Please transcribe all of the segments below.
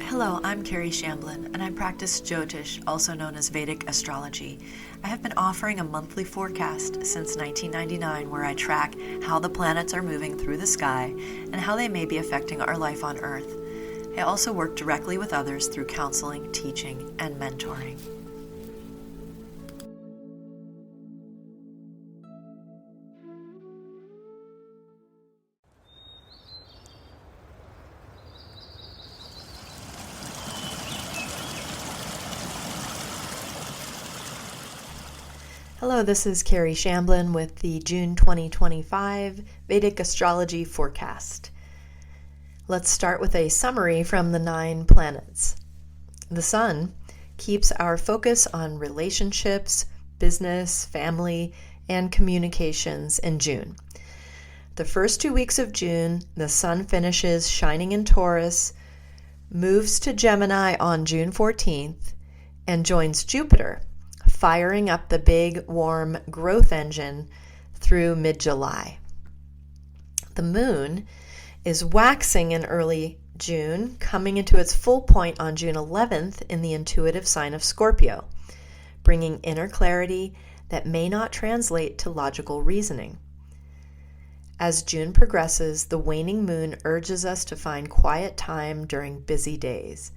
Hello, I'm Kerry Shamblin, and I practice Jyotish, also known as Vedic Astrology. I have been offering a monthly forecast since 1999 where I track how the planets are moving through the sky and how they may be affecting our life on Earth. I also work directly with others through counseling, teaching, and mentoring. Hello, this is Kerry Shamblin with the June 2025 Vedic Astrology forecast. Let's start with a summary from the 9 planets. The Sun keeps our focus on relationships, business, family, and communications in June. The first 2 weeks of June, the Sun finishes shining in Taurus, moves to Gemini on June 14th, and joins Jupiter, firing up the big, warm growth engine through mid-July. The Moon is waxing in early June, coming into its full point on June 11th in the intuitive sign of Scorpio, bringing inner clarity that may not translate to logical reasoning. As June progresses, the waning moon urges us to find quiet time during busy days.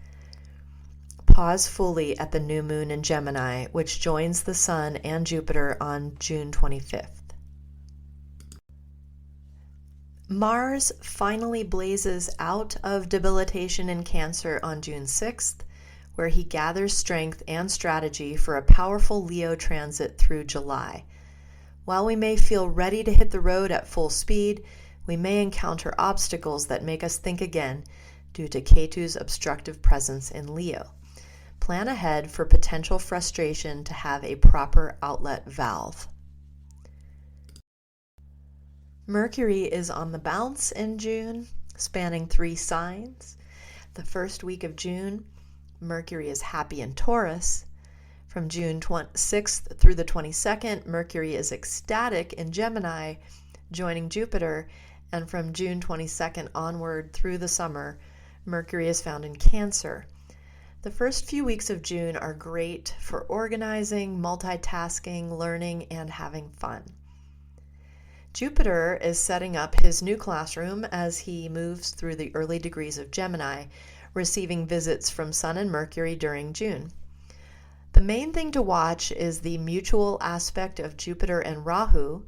Pause fully at the new moon in Gemini, which joins the Sun and Jupiter on June 25th. Mars finally blazes out of debilitation in Cancer on June 6th, where he gathers strength and strategy for a powerful Leo transit through July. While we may feel ready to hit the road at full speed, we may encounter obstacles that make us think again due to Ketu's obstructive presence in Leo. Plan ahead for potential frustration to have a proper outlet valve. Mercury is on the bounce in June, spanning 3 signs. The first week of June, Mercury is happy in Taurus. From June 6th through the 22nd, Mercury is ecstatic in Gemini, joining Jupiter, and from June 22nd onward through the summer, Mercury is found in Cancer. The first few weeks of June are great for organizing, multitasking, learning, and having fun. Jupiter is setting up his new classroom as he moves through the early degrees of Gemini, receiving visits from Sun and Mercury during June. The main thing to watch is the mutual aspect of Jupiter and Rahu,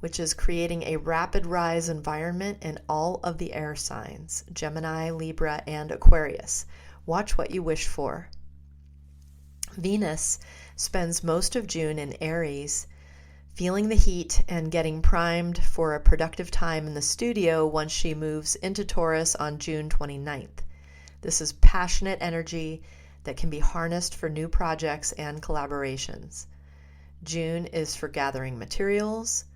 which is creating a rapid rise environment in all of the air signs, Gemini, Libra, and Aquarius. Watch what you wish for. Venus spends most of June in Aries, feeling the heat and getting primed for a productive time in the studio once she moves into Taurus on June 29th. This is passionate energy that can be harnessed for new projects and collaborations. June is for gathering materials.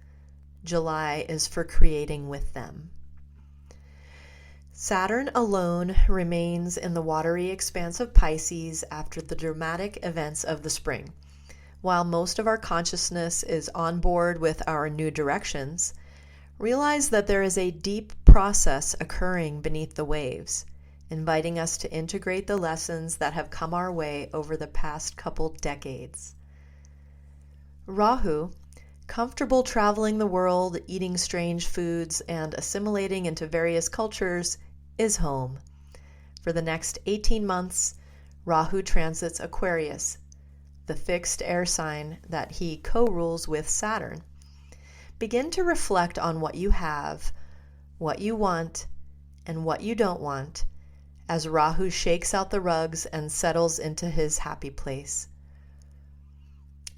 July is for creating with them. Saturn alone remains in the watery expanse of Pisces after the dramatic events of the spring. While most of our consciousness is on board with our new directions, realize that there is a deep process occurring beneath the waves, inviting us to integrate the lessons that have come our way over the past couple decades. Rahu, comfortable traveling the world, eating strange foods, and assimilating into various cultures, is home. For the next 18 months, Rahu transits Aquarius, the fixed air sign that he co-rules with Saturn. Begin to reflect on what you have, what you want, and what you don't want, as Rahu shakes out the rugs and settles into his happy place.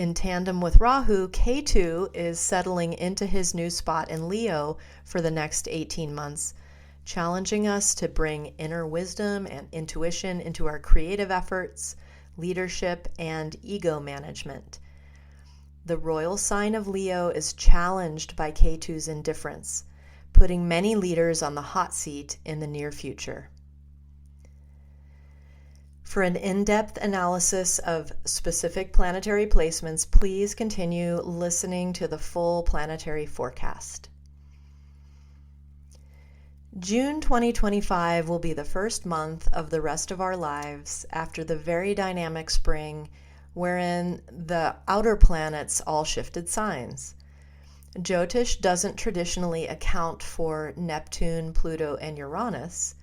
In tandem with Rahu, Ketu is settling into his new spot in Leo for the next 18 months, challenging us to bring inner wisdom and intuition into our creative efforts, leadership, and ego management. The royal sign of Leo is challenged by Ketu's indifference, putting many leaders on the hot seat in the near future. For an in-depth analysis of specific planetary placements, please continue listening to the full planetary forecast. June 2025 will be the first month of the rest of our lives after the very dynamic spring wherein the outer planets all shifted signs. Jyotish doesn't traditionally account for Neptune, Pluto, and Uranus,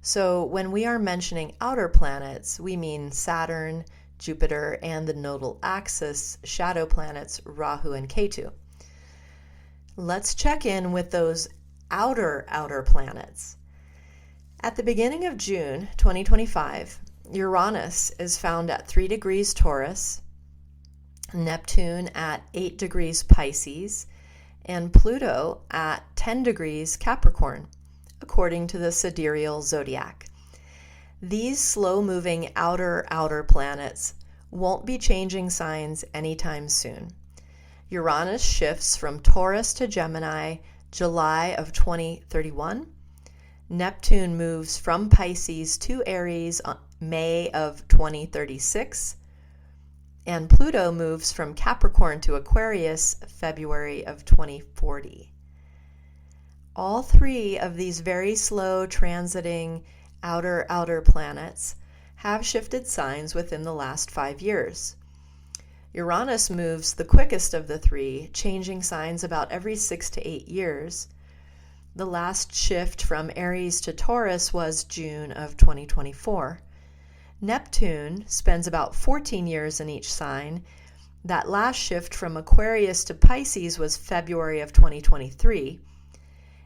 so when we are mentioning outer planets, we mean Saturn, Jupiter, and the nodal axis shadow planets Rahu and Ketu. Let's check in with those outer planets. At the beginning of June 2025, Uranus is found at 3 degrees Taurus, Neptune at 8 degrees Pisces, and Pluto at 10 degrees Capricorn, according to the sidereal zodiac. These slow-moving outer planets won't be changing signs anytime soon. Uranus shifts from Taurus to Gemini July of 2031. Neptune moves from Pisces to Aries May of 2036. And Pluto moves from Capricorn to Aquarius February of 2040. All three of these very slow transiting outer planets have shifted signs within the last 5 years. Uranus moves the quickest of the three, changing signs about every 6 to 8 years. The last shift from Aries to Taurus was June of 2024. Neptune spends about 14 years in each sign. That last shift from Aquarius to Pisces was February of 2023.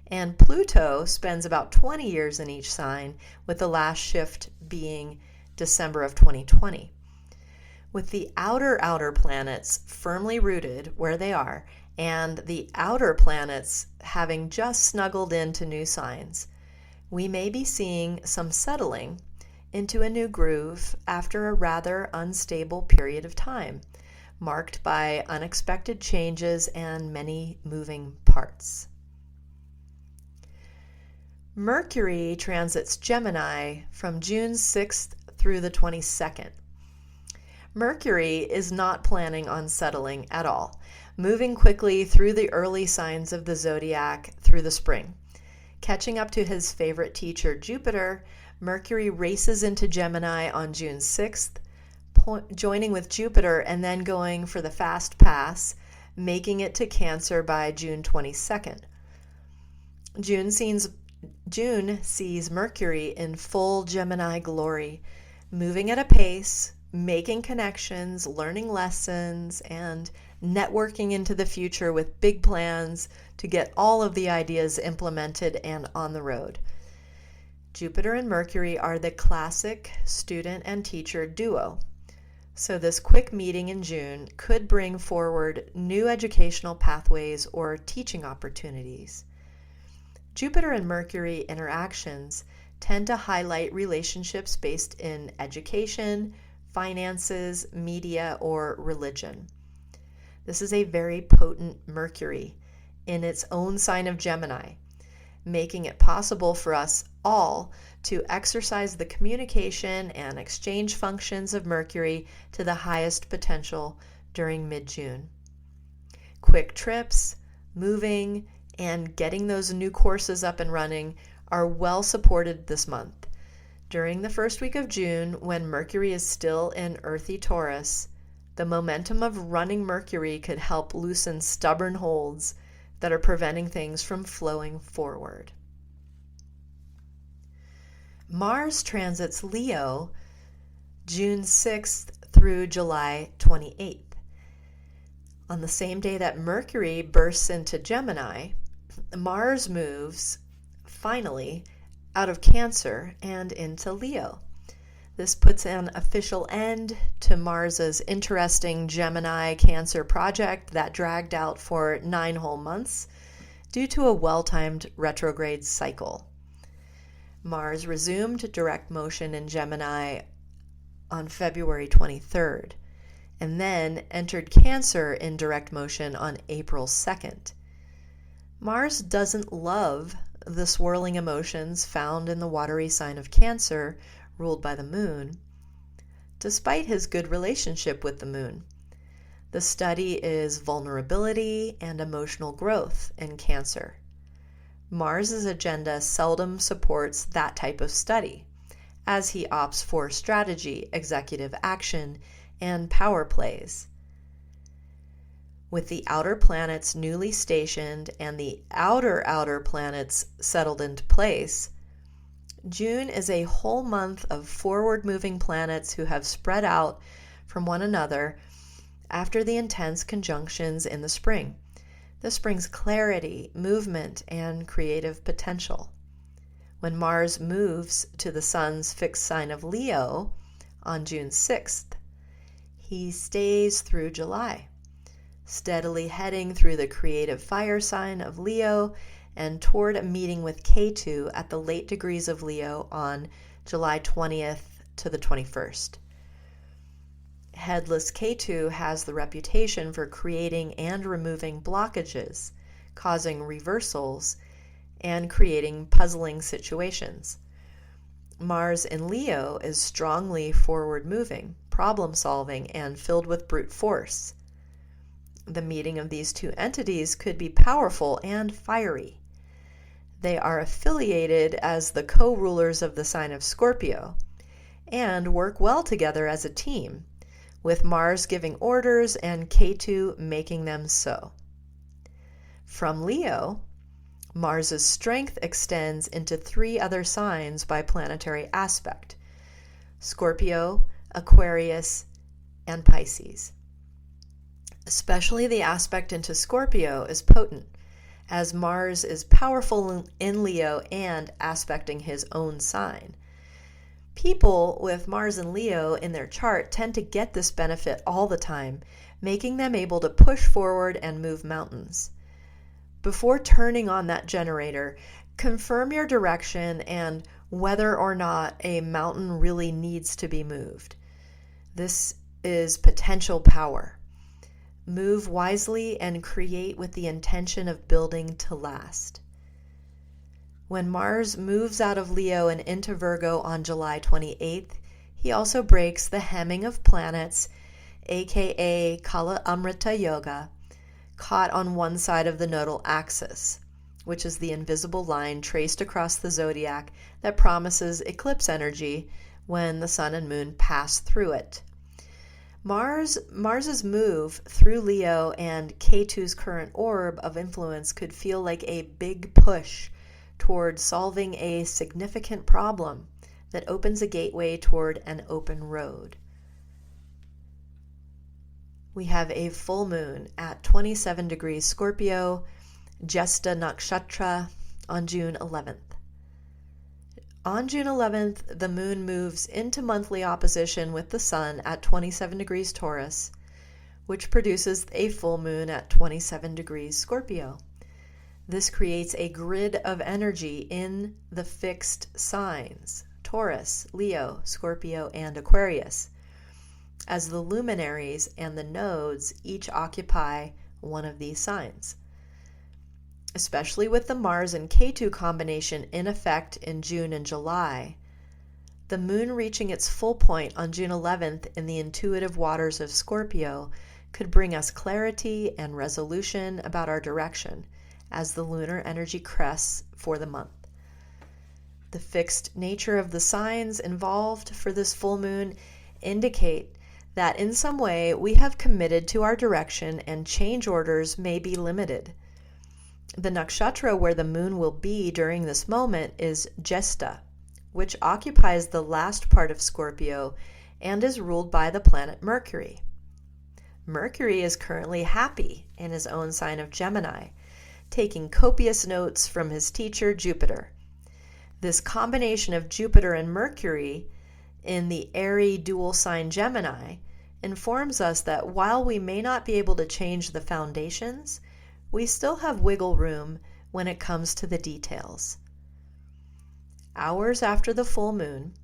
And Pluto spends about 20 years in each sign, with the last shift being December of 2020. With the outer planets firmly rooted where they are, and the outer planets having just snuggled into new signs, we may be seeing some settling into a new groove after a rather unstable period of time, marked by unexpected changes and many moving parts. Mercury transits Gemini from June 6th through the 22nd. Mercury is not planning on settling at all, moving quickly through the early signs of the zodiac through the spring. Catching up to his favorite teacher, Jupiter, Mercury races into Gemini on June 6th, joining with Jupiter and then going for the fast pass, making it to Cancer by June 22nd. June sees Mercury in full Gemini glory, moving at a pace, making connections, learning lessons, and networking into the future with big plans to get all of the ideas implemented and on the road. Jupiter and Mercury are the classic student and teacher duo. So this quick meeting in June could bring forward new educational pathways or teaching opportunities. Jupiter and Mercury interactions tend to highlight relationships based in education, finances, media, or religion. This is a very potent Mercury in its own sign of Gemini, making it possible for us all to exercise the communication and exchange functions of Mercury to the highest potential during mid-June. Quick trips, moving, and getting those new courses up and running are well supported this month. During the first week of June, when Mercury is still in earthy Taurus, the momentum of running Mercury could help loosen stubborn holds that are preventing things from flowing forward. Mars transits Leo June 6th through July 28th. On the same day that Mercury bursts into Gemini, Mars moves, finally, out of Cancer and into Leo. This puts an official end to Mars's interesting Gemini-Cancer project that dragged out for 9 whole months due to a well-timed retrograde cycle. Mars resumed direct motion in Gemini on February 23rd, and then entered Cancer in direct motion on April 2nd. Mars doesn't love the swirling emotions found in the watery sign of Cancer, ruled by the moon, despite his good relationship with the moon. The study is vulnerability and emotional growth in Cancer. Mars's agenda seldom supports that type of study, as he opts for strategy, executive action, and power plays. With the outer planets newly stationed and the outer planets settled into place, June is a whole month of forward-moving planets who have spread out from one another after the intense conjunctions in the spring. This brings clarity, movement, and creative potential. When Mars moves to the Sun's fixed sign of Leo on June 6th, he stays through July, steadily heading through the creative fire sign of Leo and toward a meeting with Ketu at the late degrees of Leo on July 20th to the 21st. Headless Ketu has the reputation for creating and removing blockages, causing reversals, and creating puzzling situations. Mars in Leo is strongly forward-moving, problem-solving, and filled with brute force. The meeting of these two entities could be powerful and fiery. They are affiliated as the co-rulers of the sign of Scorpio and work well together as a team, with Mars giving orders and Ketu making them so. From Leo, Mars's strength extends into 3 other signs by planetary aspect: Scorpio, Aquarius, and Pisces. Especially the aspect into Scorpio is potent, as Mars is powerful in Leo and aspecting his own sign. People with Mars and Leo in their chart tend to get this benefit all the time, making them able to push forward and move mountains. Before turning on that generator, confirm your direction and whether or not a mountain really needs to be moved. This is potential power. Move wisely and create with the intention of building to last. When Mars moves out of Leo and into Virgo on July 28th, he also breaks the hemming of planets, aka Kala Amrita Yoga, caught on one side of the nodal axis, which is the invisible line traced across the zodiac that promises eclipse energy when the sun and moon pass through it. Mars's move through Leo and Ketu's current orb of influence could feel like a big push toward solving a significant problem that opens a gateway toward an open road. We have a full moon at 27 degrees Scorpio, Jesta Nakshatra, on June 11th. On June 11th, the moon moves into monthly opposition with the sun at 27 degrees Taurus, which produces a full moon at 27 degrees Scorpio. This creates a grid of energy in the fixed signs, Taurus, Leo, Scorpio, and Aquarius, as the luminaries and the nodes each occupy one of these signs. Especially with the Mars and Ketu combination in effect in June and July, the moon reaching its full point on June 11th in the intuitive waters of Scorpio could bring us clarity and resolution about our direction as the lunar energy crests for the month. The fixed nature of the signs involved for this full moon indicate that in some way we have committed to our direction and change orders may be limited. The nakshatra where the moon will be during this moment is Jesta, which occupies the last part of Scorpio and is ruled by the planet Mercury. Mercury is currently happy in his own sign of Gemini, taking copious notes from his teacher Jupiter. This combination of Jupiter and Mercury in the airy dual sign Gemini informs us that while we may not be able to change the foundations, we still have wiggle room when it comes to the details. Hours after the full moon,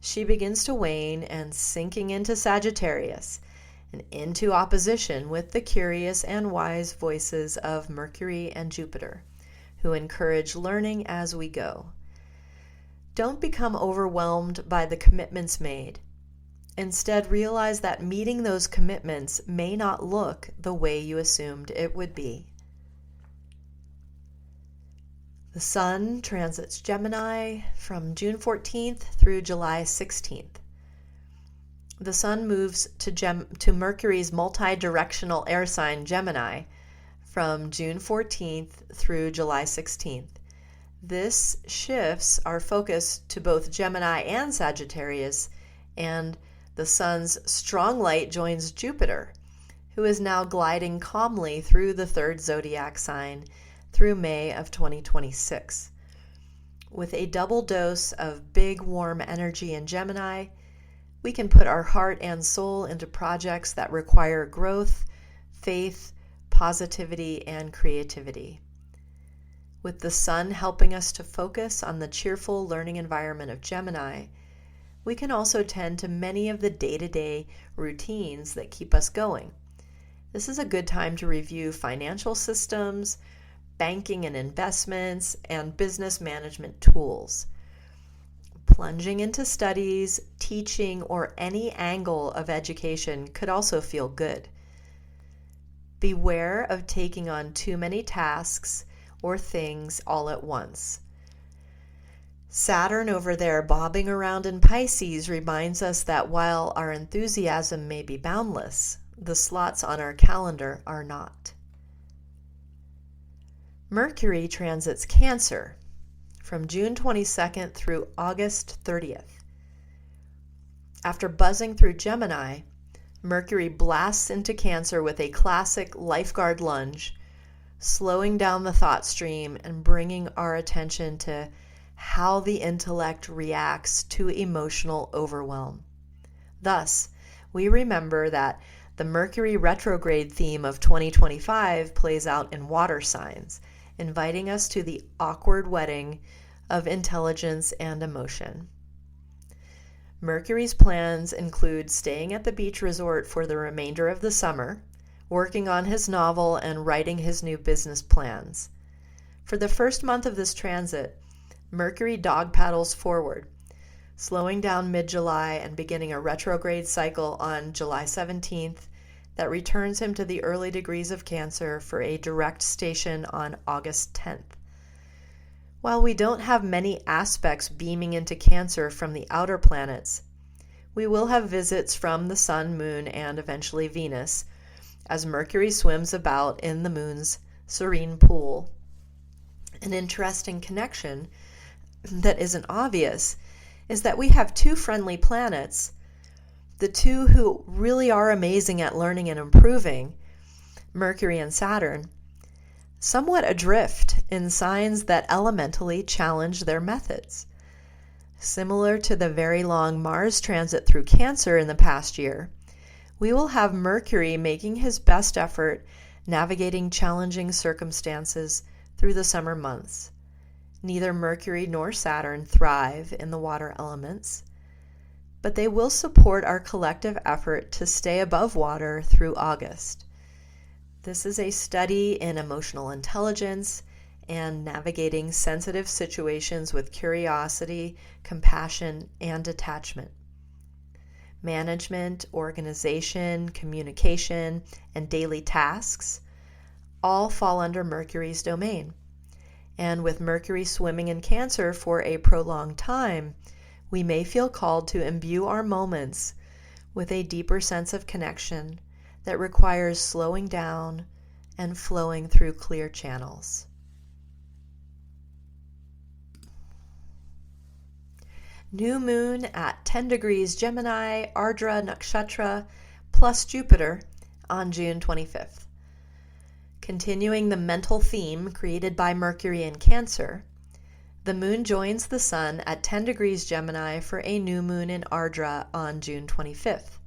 she begins to wane and sinking into Sagittarius and into opposition with the curious and wise voices of Mercury and Jupiter, who encourage learning as we go. Don't become overwhelmed by the commitments made. Instead, realize that meeting those commitments may not look the way you assumed it would be. The Sun transits Gemini from June 14th through July 16th. The Sun moves to Mercury's multi-directional air sign Gemini from June 14th through July 16th. This shifts our focus to both Gemini and Sagittarius, and the Sun's strong light joins Jupiter, who is now gliding calmly through the third zodiac sign through May of 2026. With a double dose of big, warm energy in Gemini, we can put our heart and soul into projects that require growth, faith, positivity, and creativity. With the Sun helping us to focus on the cheerful learning environment of Gemini, we can also tend to many of the day-to-day routines that keep us going. This is a good time to review financial systems, banking and investments, and business management tools. Plunging into studies, teaching, or any angle of education could also feel good. Beware of taking on too many tasks or things all at once. Saturn over there bobbing around in Pisces reminds us that while our enthusiasm may be boundless, the slots on our calendar are not. Mercury transits Cancer from June 22nd through August 30th. After buzzing through Gemini, Mercury blasts into Cancer with a classic lifeguard lunge, slowing down the thought stream and bringing our attention to how the intellect reacts to emotional overwhelm. Thus, we remember that the Mercury retrograde theme of 2025 plays out in water signs, inviting us to the awkward wedding of intelligence and emotion. Mercury's plans include staying at the beach resort for the remainder of the summer, working on his novel, and writing his new business plans. For the first month of this transit, Mercury dog paddles forward, slowing down mid-July and beginning a retrograde cycle on July 17th that returns him to the early degrees of Cancer for a direct station on August 10th. While we don't have many aspects beaming into Cancer from the outer planets, we will have visits from the Sun, Moon, and eventually Venus, as Mercury swims about in the Moon's serene pool. An interesting connection that isn't obvious is that we have two friendly planets, the two who really are amazing at learning and improving, Mercury and Saturn, somewhat adrift in signs that elementally challenge their methods. Similar to the very long Mars transit through Cancer in the past year, we will have Mercury making his best effort navigating challenging circumstances through the summer months. Neither Mercury nor Saturn thrive in the water elements, but they will support our collective effort to stay above water through August. This is a study in emotional intelligence and navigating sensitive situations with curiosity, compassion, and detachment. Management, organization, communication, and daily tasks all fall under Mercury's domain. And with Mercury swimming in Cancer for a prolonged time, we may feel called to imbue our moments with a deeper sense of connection that requires slowing down and flowing through clear channels. New moon at 10 degrees Gemini, Ardra Nakshatra, plus Jupiter on June 25th. Continuing the mental theme created by Mercury in Cancer, the moon joins the Sun at 10 degrees Gemini for a new moon in Ardra on June 25th,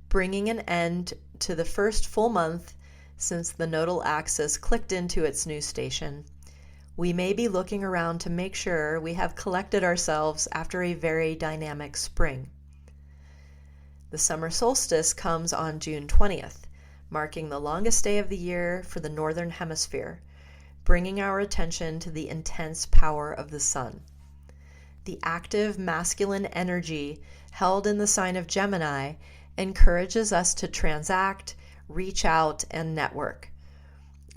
bringing an end to the first full month since the nodal axis clicked into its new station. We may be looking around to make sure we have collected ourselves after a very dynamic spring. The summer solstice comes on June 20th, marking the longest day of the year for the Northern Hemisphere, bringing our attention to the intense power of the Sun. The active masculine energy held in the sign of Gemini encourages us to transact, reach out, and network.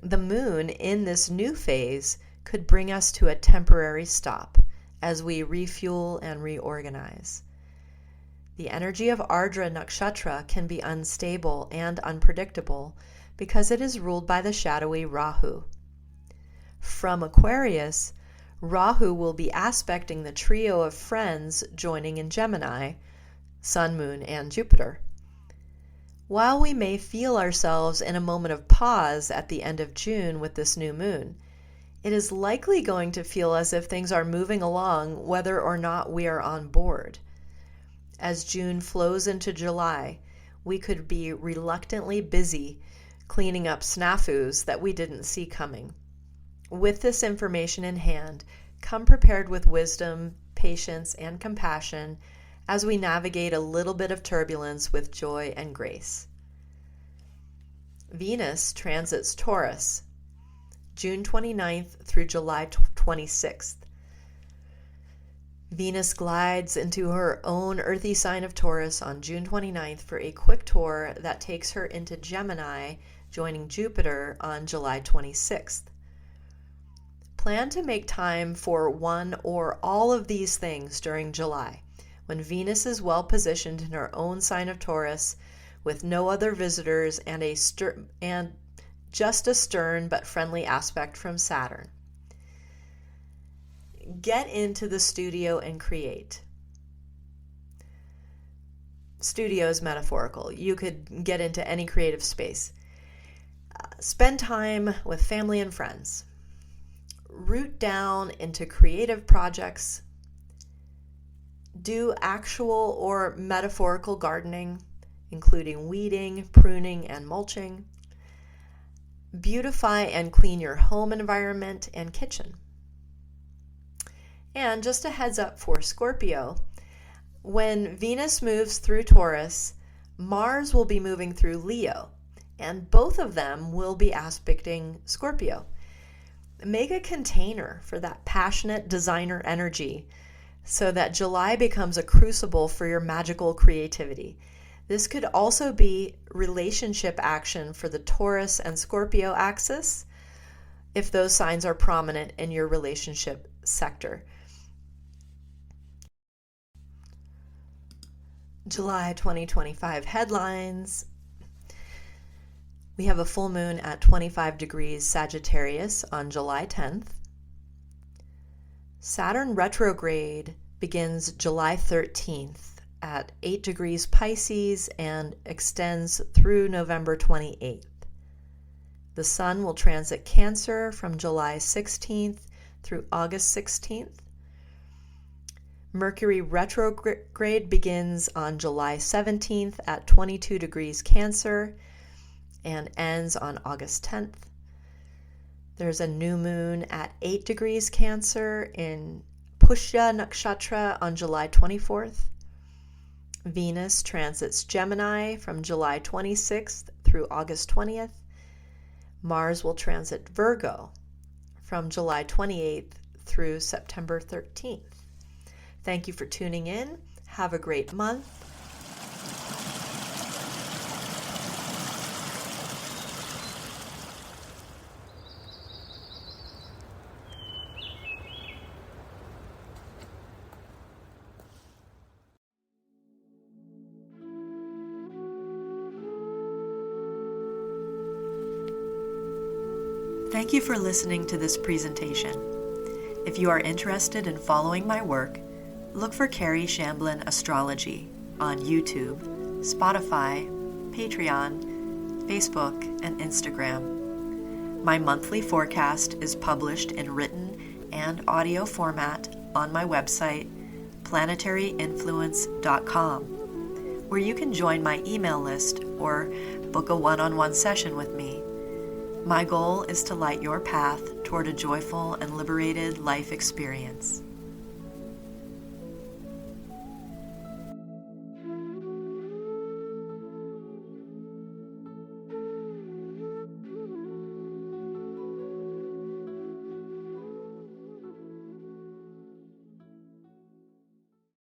The moon in this new phase could bring us to a temporary stop as we refuel and reorganize. The energy of Ardra Nakshatra can be unstable and unpredictable because it is ruled by the shadowy Rahu. From Aquarius, Rahu will be aspecting the trio of friends joining in Gemini, Sun, Moon, and Jupiter. While we may feel ourselves in a moment of pause at the end of June with this new moon, it is likely going to feel as if things are moving along whether or not we are on board. As June flows into July, we could be reluctantly busy cleaning up snafus that we didn't see coming. With this information in hand, come prepared with wisdom, patience, and compassion as we navigate a little bit of turbulence with joy and grace. Venus transits Taurus, June 29th through July 26th. Venus glides into her own earthy sign of Taurus on June 29th for a quick tour that takes her into Gemini, joining Jupiter on July 26th. Plan to make time for one or all of these things during July, when Venus is well positioned in her own sign of Taurus, with no other visitors and just a stern but friendly aspect from Saturn. Get into the studio and create. Studio is metaphorical. You could get into any creative space. Spend time with family and friends. Root down into creative projects. Do actual or metaphorical gardening, including weeding, pruning, and mulching. Beautify and clean your home environment and kitchen. And just a heads up for Scorpio, when Venus moves through Taurus, Mars will be moving through Leo, and both of them will be aspecting Scorpio. Make a container for that passionate designer energy so that July becomes a crucible for your magical creativity. This could also be relationship action for the Taurus and Scorpio axis if those signs are prominent in your relationship sector. July 2025 headlines. We have a full moon at 25 degrees Sagittarius on July 10th. Saturn retrograde begins July 13th at 8 degrees Pisces and extends through November 28th. The Sun will transit Cancer from July 16th through August 16th. Mercury retrograde begins on July 17th at 22 degrees Cancer and ends on August 10th. There's a new moon at 8 degrees Cancer in Pushya Nakshatra on July 24th. Venus transits Gemini from July 26th through August 20th. Mars will transit Virgo from July 28th through September 13th. Thank you for tuning in. Have a great month. Thank you for listening to this presentation. If you are interested in following my work, look for Kerry Shamblin Astrology on YouTube, Spotify, Patreon, Facebook, and Instagram. My monthly forecast is published in written and audio format on my website, planetaryinfluence.com, where you can join my email list or book a one-on-one session with me. My goal is to light your path toward a joyful and liberated life experience.